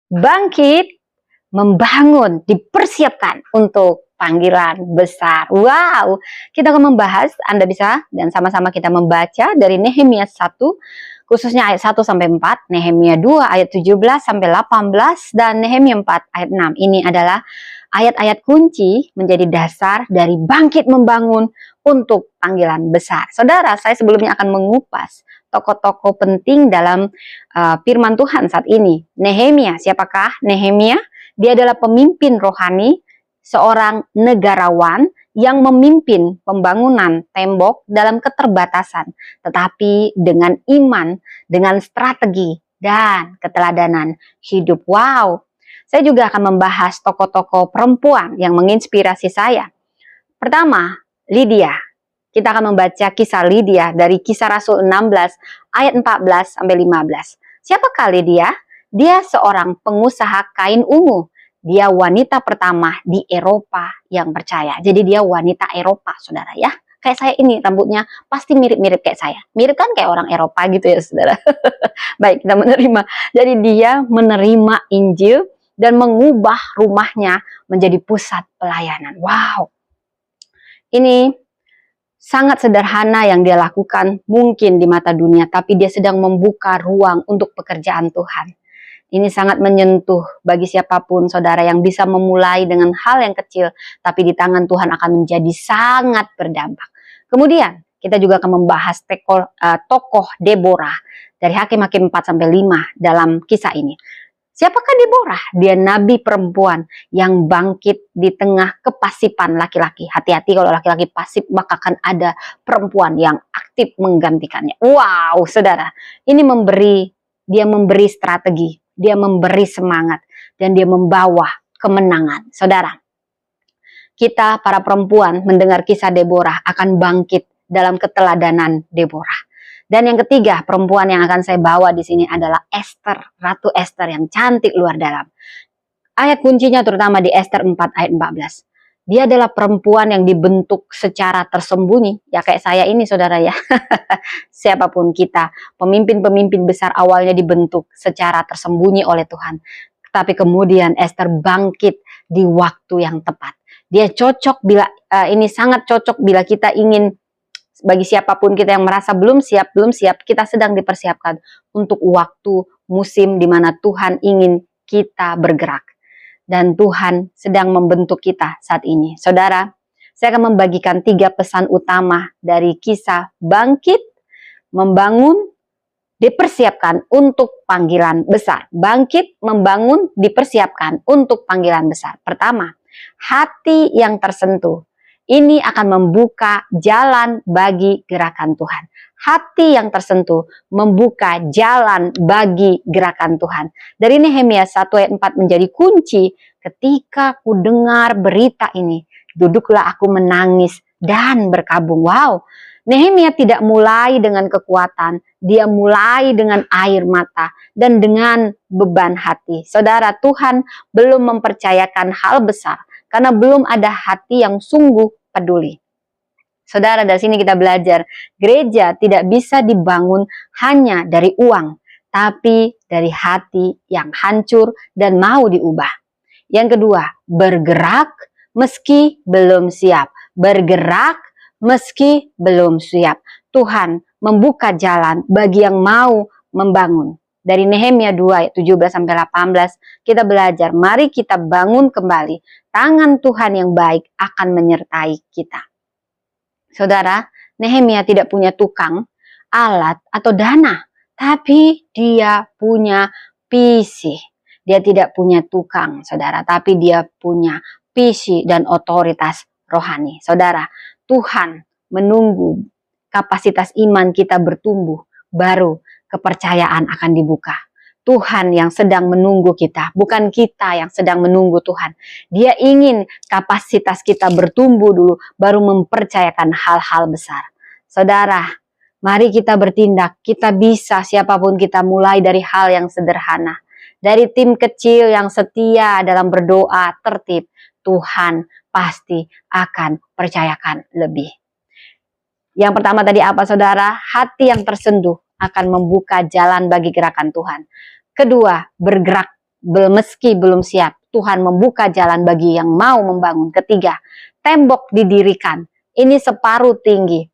bangkit, membangun, dipersiapkan untuk panggilan besar. Wow, kita akan membahas, Anda bisa dan sama-sama kita membaca dari Nehemia 1, khususnya ayat 1 sampai 4, Nehemia 2 ayat 17 sampai 18 dan Nehemia 4 ayat 6. Ini adalah ayat-ayat kunci menjadi dasar dari bangkit membangun untuk panggilan besar. Saudara, saya sebelumnya akan mengupas tokoh-tokoh penting dalam firman Tuhan saat ini. Nehemia, siapakah Nehemia? Dia adalah pemimpin rohani, seorang negarawan yang memimpin pembangunan tembok dalam keterbatasan, tetapi dengan iman, dengan strategi, dan keteladanan hidup. Wow, saya juga akan membahas tokoh-tokoh perempuan yang menginspirasi saya. Pertama, Lydia. Kita akan membaca kisah Lydia dari Kisah Rasul 16 ayat 14 sampai 15. Siapakah Lydia? Dia seorang pengusaha kain ungu. Dia wanita pertama di Eropa yang percaya. Jadi dia wanita Eropa, saudara ya. Kayak saya ini, rambutnya pasti mirip-mirip kayak saya. Mirip kan kayak orang Eropa gitu ya, saudara. Baik, kita menerima. Jadi dia menerima Injil dan mengubah rumahnya menjadi pusat pelayanan. Wow. Ini sangat sederhana yang dia lakukan mungkin di mata dunia, tapi dia sedang membuka ruang untuk pekerjaan Tuhan. Ini sangat menyentuh bagi siapapun, saudara, yang bisa memulai dengan hal yang kecil, tapi di tangan Tuhan akan menjadi sangat berdampak. Kemudian, kita juga akan membahas tokoh Deborah dari Hakim-Hakim 4-5 dalam kisah ini. Siapakah Deborah? Dia nabi perempuan yang bangkit di tengah kepasipan laki-laki. Hati-hati kalau laki-laki pasif, maka akan ada perempuan yang aktif menggantikannya. Wow, saudara. Ini dia memberi strategi, dia memberi semangat, dan dia membawa kemenangan. Saudara, kita para perempuan mendengar kisah Deborah akan bangkit dalam keteladanan Deborah. Dan yang ketiga, perempuan yang akan saya bawa di sini adalah Esther, Ratu Esther yang cantik luar dalam. Ayat kuncinya terutama di Esther 4 ayat 14. Dia adalah perempuan yang dibentuk secara tersembunyi. Ya kayak saya ini, saudara ya. Siapapun kita, pemimpin-pemimpin besar awalnya dibentuk secara tersembunyi oleh Tuhan. Tapi kemudian Esther bangkit di waktu yang tepat. Dia cocok ini sangat cocok bila kita ingin, bagi siapapun kita yang merasa belum siap, kita sedang dipersiapkan untuk waktu musim di mana Tuhan ingin kita bergerak. Dan Tuhan sedang membentuk kita saat ini. Saudara, saya akan membagikan 3 pesan utama dari kisah bangkit, membangun, dipersiapkan untuk panggilan besar. Bangkit, membangun, dipersiapkan untuk panggilan besar. Pertama, hati yang tersentuh. Ini akan membuka jalan bagi gerakan Tuhan. Hati yang tersentuh membuka jalan bagi gerakan Tuhan. Dari Nehemia 1 ayat 4 menjadi kunci. Ketika ku dengar berita ini, duduklah aku menangis dan berkabung. Wow, Nehemia tidak mulai dengan kekuatan. Dia mulai dengan air mata dan dengan beban hati. Saudara, Tuhan belum mempercayakan hal besar karena belum ada hati yang sungguh peduli. Saudara, dari sini kita belajar, gereja tidak bisa dibangun hanya dari uang, tapi dari hati yang hancur dan mau diubah. Yang kedua, bergerak meski belum siap. Bergerak meski belum siap. Tuhan membuka jalan bagi yang mau membangun. Dari Nehemia 2 ayat 17-18 kita belajar, mari kita bangun kembali. Tangan Tuhan yang baik akan menyertai kita. Saudara, Nehemia tidak punya tukang, alat, atau dana. Tapi dia punya visi. Dia tidak punya tukang, saudara. Tapi dia punya visi dan otoritas rohani. Saudara, Tuhan menunggu kapasitas iman kita bertumbuh. Baru kepercayaan akan dibuka. Tuhan yang sedang menunggu kita, bukan kita yang sedang menunggu Tuhan. Dia ingin kapasitas kita bertumbuh dulu, baru mempercayakan hal-hal besar. Saudara, mari kita bertindak. Kita bisa, siapapun kita, mulai dari hal yang sederhana. Dari tim kecil yang setia dalam berdoa, tertib, Tuhan pasti akan percayakan lebih. Yang pertama tadi apa, saudara? Hati yang tersentuh akan membuka jalan bagi gerakan Tuhan. Kedua, bergerak meski belum siap, Tuhan membuka jalan bagi yang mau membangun. Ketiga, tembok didirikan. Ini separuh tinggi,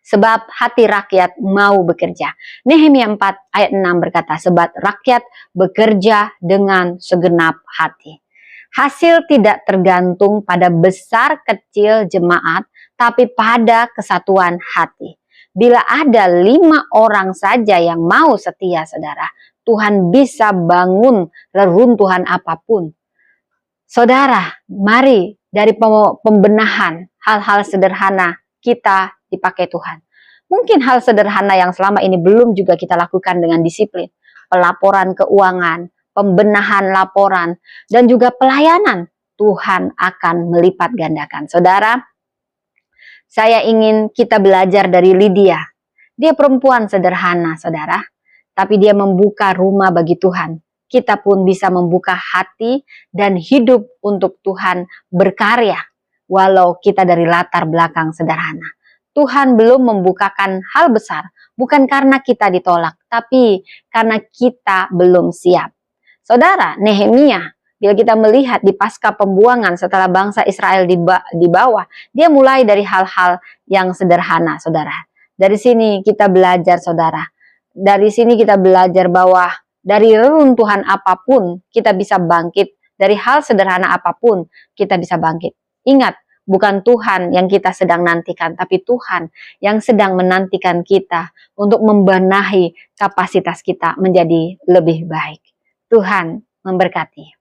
sebab hati rakyat mau bekerja. Nehemia 4 ayat 6 berkata, sebab rakyat bekerja dengan segenap hati. Hasil tidak tergantung pada besar kecil jemaat, tapi pada kesatuan hati. Bila ada 5 orang saja yang mau setia, saudara, Tuhan bisa bangun reruntuhan apapun. Saudara, mari dari pembenahan hal-hal sederhana kita dipakai Tuhan. Mungkin hal sederhana yang selama ini belum juga kita lakukan dengan disiplin. Pelaporan keuangan, pembenahan laporan, dan juga pelayanan. Tuhan akan melipat gandakan. Saudara, saya ingin kita belajar dari Lydia. Dia perempuan sederhana, saudara. Tapi dia membuka rumah bagi Tuhan. Kita pun bisa membuka hati dan hidup untuk Tuhan berkarya. Walau kita dari latar belakang sederhana. Tuhan belum membukakan hal besar. Bukan karena kita ditolak. Tapi karena kita belum siap. Saudara, Nehemia, bila kita melihat di pasca pembuangan setelah bangsa Israel dibawa, dia mulai dari hal-hal yang sederhana, saudara. Dari sini kita belajar, saudara. Dari sini kita belajar bahwa dari reruntuhan apapun kita bisa bangkit. Dari hal sederhana apapun kita bisa bangkit. Ingat, bukan Tuhan yang kita sedang nantikan, tapi Tuhan yang sedang menantikan kita untuk membenahi kapasitas kita menjadi lebih baik. Tuhan memberkati.